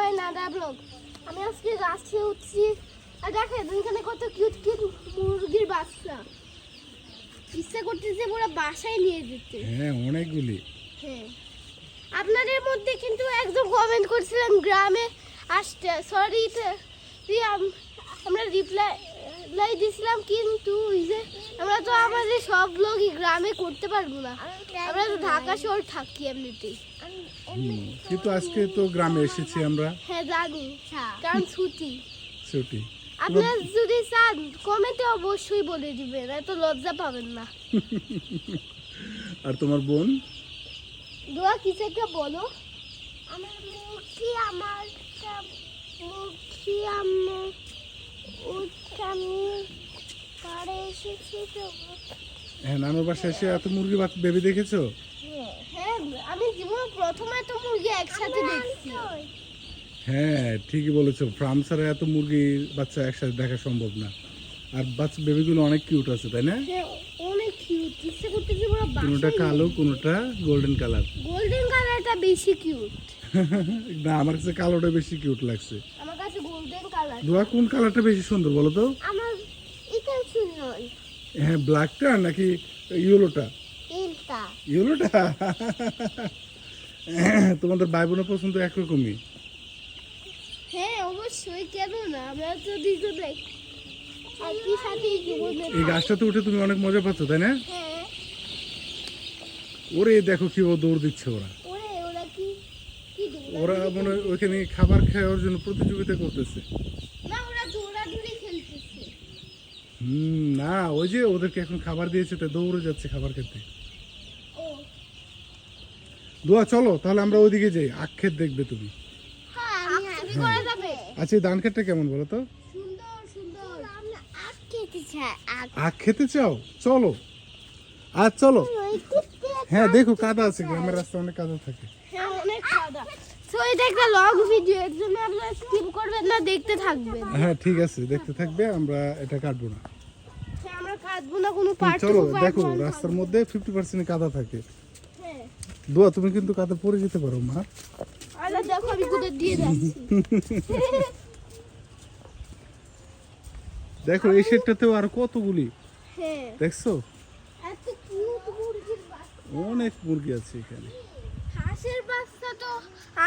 মাই নাদা blog. আমি আজকে গাছে উঠছি আর দেখেন এখানে কত কিউট কিউট মুরগির বাচ্চা। ইচ্ছা করতেছে পুরো বাসায় নিয়ে যেতে। হ্যাঁ অনেকগুলি। হ্যাঁ আপনাদের মধ্যে কিন্তু একদম কমেন্ট করছিলেন গ্রামে আসতে, সরি আমরা রিপ্লাই দিছিলাম, কিন্তু ওই যে আমরা তো আমাদের সব ব্লগই গ্রামে করতে পারবো না, আমরা তো ঢাকা শহর থাকি এমনিতেই। কিন্তু আজকে তো গ্রামে এসেছি আমরা। হ্যাঁ জানি, কারণ ছুটি। ছুটি। আপনারা যদি চান কমেন্টে অবশ্যই বলে দিবেন, এত লজ্জা পাবেন না। আর তোমার বোন দোয়া কিছু একটা বলো। আমার মুখি আম্মু আমি পাড়ে এসেছি তো। হ্যাঁ নানুর বাসায় এসে এত মুরগি বেবি দেখেছো? হ্যাঁ আমি জীবনে প্রথম এত মুরগি একসাথে দেখছি। হ্যাঁ ঠিকই বলেছো, ফার্ম ছাড়া এত মুরগির বাচ্চা একসাথে দেখা সম্ভব না। আর বাচ্চা বেবিগুলো অনেক কিউট আছে তাই না? হ্যাঁ অনেক কিউট, ইচ্ছে করতেছে পুরো বাসায়। কোনোটা কালো কোনোটা গোল্ডেন কালার। গোল্ডেন কালারটা বেশি কিউট। না আমার কাছে কালোটা বেশি কিউট লাগছে। আমার কাছে গোল্ডেন কালার। দোয়া কোন কালারটা বেশি সুন্দর বলো তো? আমার এটা সুন্দর। হ্যাঁ ব্ল্যাকটা নাকি ইয়েলোটা? এইটা ইয়েলোটা। তোমাদের ভাই বোনের পছন্দ একরকমই। হ্যাঁ অবশ্যই, কেন না, আমরা তো দুজনে একই সাথে জীবনে। এই গাছটাতে উঠে তুমি অনেক মজা পাচ্ছ তাই না? হ্যাঁ ওরে দেখো কি দৌড় দিচ্ছে ওরা। ওরা কি কি দৌড়াদৌড়ি ওরা মনে হয় ওইখানে খাবার খাওয়ার জন্য প্রতিযোগিতা করতেছে। না, ওরা দৌড়াদৌড়ি খেলতেছে। না ওই যে ওদেরকে এখন খাবার দিয়েছে তাই দৌড়ে যাচ্ছে খাবার খেতে। ও দোয়া চলো তাহলে আমরা ওইদিকে যাই, আখ ক্ষেত দেখবে তুমি। হ্যাঁ আমি করা যাবে। আচ্ছা এই ধান ক্ষেতটা কেমন বলো তো? সুন্দর সুন্দর। আমরা আখ খেতে চাই। আখ খেতে চাও? চলো আজ চলো। হ্যাঁ দেখো কাদা আছে, গ্রামের রাস্তা অনেক কাদা থাকে। হ্যাঁ অনেক কাদা। সো এটা একটা লং ভিডিও, এর জন্য আপনারা স্কিপ করবেন না, দেখতে থাকবেন। হ্যাঁ ঠিক আছে দেখতে থাকবে, আমরা এটা কাটবো না। হ্যাঁ আমরা কাটবো না কোনো পার্ট। চলো দেখো রাস্তার মধ্যে 50% কাদা থাকে। হ্যাঁ দোয়া তুমি কিন্তু কাদা পড়ে যেতে পারো মা। আরে দেখো আমি কোথায় দিয়ে যাচ্ছি। দেখো এই সেটটাতেও আর কতগুলি হ্যাঁ দেখছো, এত কিউট মুরগির বাচ্চা। অনেক মুরগি আছে এখানে। হাঁসের বাচ্চা তো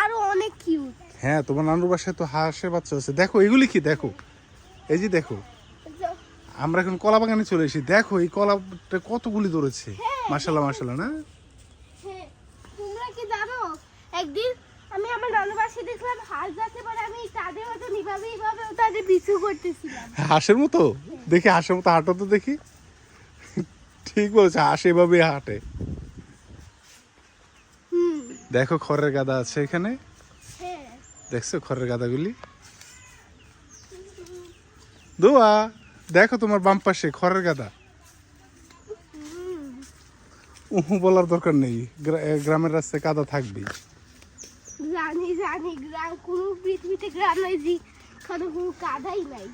আরো অনেক কিউট। হ্যাঁ তোমার নানুর বাসায় তো হাঁসের বাচ্চা আছে। দেখো এগুলি কি, দেখো এই যে দেখো আমরা এখন কলা বাগানে চলে এসেছি। দেখো এই কলাটা কতগুলি ধরেছে। মাশাআল্লাহ মাশাআল্লাহ না? হ্যাঁ তোমরা কি জানো একদিন আমি আমার নানু বাসায় দেখলাম হাঁস যাচ্ছে, পরে আমি তাদের মতো এইভাবে তাদের পিছু করতেছিলাম। হাঁসের মতো দেখি, হাঁসের মতো হাঁটো তো দেখি। ঠিক বলছে, হাঁস এভাবে হাঁটে। দেখো খড়ের গাদা আছে এখানে, হ্যাঁ দেখছো খড়ের গাদাগুলি? দোয়া দেখো তোমার বাম পাশে খড়ের গাদা। বলার দরকার নেই, গ্রামের রাস্তায় কাদা থাকবেই। জানি জানি, গ্রাম কোনো পৃথিবীতে গ্রাম নাই যেখানে কোনো কাদাই নাই।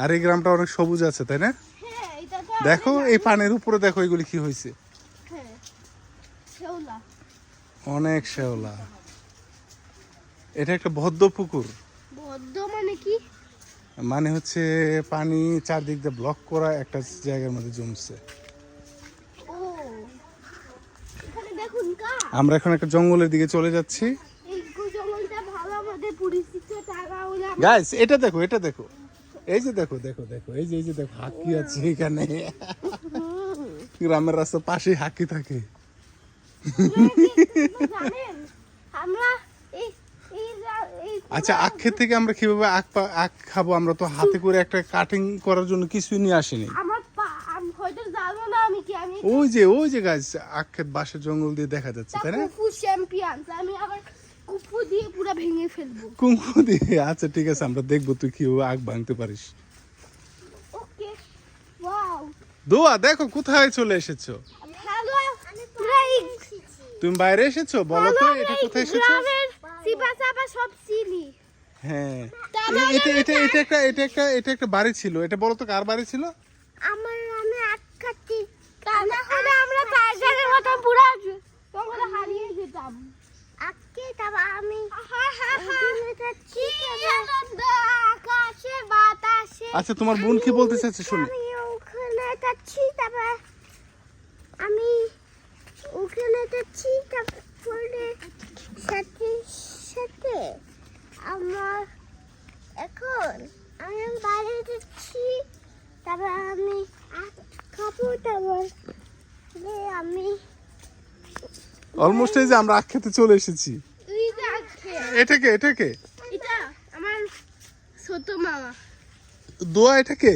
আর এই গ্রামটা অনেক সবুজ আছে তাই না? হ্যাঁ এটা তো দেখো এই পানির উপরে দেখো এগুলি কি হয়েছে। হ্যাঁ শেওলা। অনেক শ্যাওলা। এটা একটা বদ্ধ পুকুর, বদ্ধ মানে কি? মানে হচ্ছে পানি চারদিক দিয়ে ব্লক করা একটা জায়গার মধ্যে জমছে। ও এখানে দেখুন আমরা এখন একটা জঙ্গলের দিকে চলে যাচ্ছি। এই জঙ্গলটা ভালো আমাদের পরিচিত টাকা হলে গাইস এটা দেখো, এটা দেখো, এই যে দেখো দেখো দেখো এই যে দেখো হাকি আছে এখানে। গ্রামের রাস্তার পাশে হাকি থাকে। জানেন আমরা এই আচ্ছা আখ ক্ষেত থেকে আমরা কিভাবে আখ খাবো? আমরা তো হাতে করে একটা কাটিং করার জন্য কিছুই নিয়ে আসিনি। আমার আমি হয়তো জানো না আমি কি আমি ওই যে গাছ আখ ক্ষেত বাঁশের জঙ্গল দিয়ে দেখা যাচ্ছে তাই না? কুফু চ্যাম্পিয়ন, আমি আবার কুফু দিয়ে পুরো ভেঙে ফেলবো। কুঙ্কু দিয়ে? আচ্ছা ঠিক আছে আমরা দেখবো তুই কিভাবে আখ ভাঙতে পারিস। ওকে ওয়াও দোয়া দেখো কোথায় চলে এসেছো হ্যালো রাইট। তুমি বাইরে এসেছো? বলো তো এটা কোথায় এসেছো? গ্রামের সিপাসাপা সব চিনি। হ্যাঁ এটা একটা বাড়ি ছিল। এটা বলো তো কার বাড়ি ছিল? আমার আমি আটকাটি কানা হলে আমরা টাইগারের মতো পুরো জঙ্গলে হারিয়ে যেতাম। আজকে তবে আমি আচ্ছা তোমার বোন কি বলতে চাইছে শুনি। আমি ওখানে যাচ্ছি, তারপর আমি ওখানে যাচ্ছি, তারপরে সাথে সাথে আমার এখন আমি বাইরে যাচ্ছি, তারপর আমি খাবো, তারপর আমি অলমোস্ট এই যে আমরা আখ খেতে চলে এসেছি। তুই যাচ্ছে এটাকে এটাকে এটা আমার ছোট মামা। দোয়া এটাকে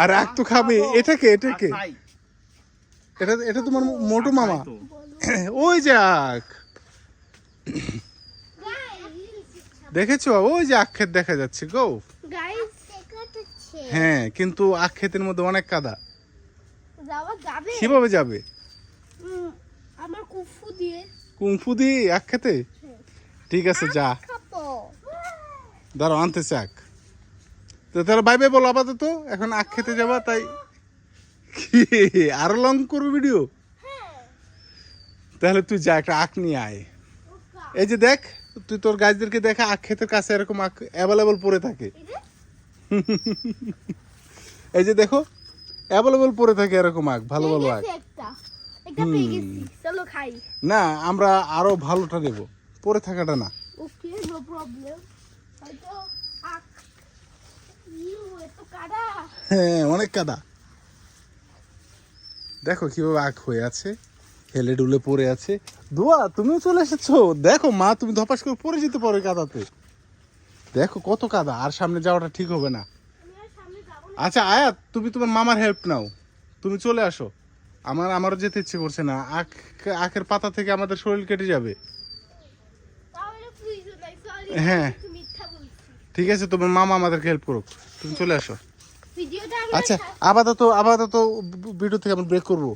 আর আখ তো খাবে। এটাকে এটাকে এটা এটা তোমার মোটু মামা। ওই যে আখ দেখেছো, ওই যে আখ ক্ষেত দেখা যাচ্ছে গো। গাইস হ্যাঁ কিন্তু আখ ক্ষেতের মধ্যে অনেক কাদা, যাওয়া যাবে কিভাবে যাবে? আমার কুফু দিয়ে কুংফু দিয়ে আখ খেতে? ঠিক আছে যা, খাবো। দাঁড়াও আনতে চাক। তো তাহলে বাই বাই বলো আপাতত, এখন আখ খেতে যাবা তাই কি আরো লং করবো ভিডিও? তাহলে তুই যা একটা আখ নিয়ে আয়। এই যে দেখ, তুই তোর গাছদেরকে দেখা আখ ক্ষেতের কাছে এরকম আখ অ্যাভেলেবল পড়ে থাকে। এই যে দেখো অ্যাভেলেবল পড়ে থাকে এরকম আখ, ভালো ভালো আখ। একটা একটা পেয়ে গেছি, চলো খাই। না আমরা আরো ভালোটা দেবো, পড়ে থাকাটা না। Okay no problem. হয়তো আখ এত কাদা। হ্যাঁ অনেক কাদা। দেখো কিভাবে আখ হয়ে আছে, হেলে ডুলে পড়ে আছে। দোয়া তুমিও চলে এসেছো, দেখো মা তুমি ধপাস করে পড়ে যেতে পারো এই কাদাতে। দেখো কত কাদা, আর সামনে যাওয়াটা ঠিক হবে না। আমি আর সামনে যাব না। আচ্ছা আয়াত তুমি তোমার মামার হেল্প নাও, তুমি চলে আসো। আমারও যেতে ইচ্ছে করছে না, আখের পাতা থেকে আমাদের শরীর কেটে যাবে। তাহলে প্রয়োজন নাই, সরি। হ্যাঁ। তুমি মিথ্যা বলছি। ঠিক আছে তোমার মামা আমাদেরকে হেল্প করুক, তুমি চলে আসো। ভিডিওটা আমি আচ্ছা আপাতত ভিডিও থেকে আমরা ব্রেক করবো।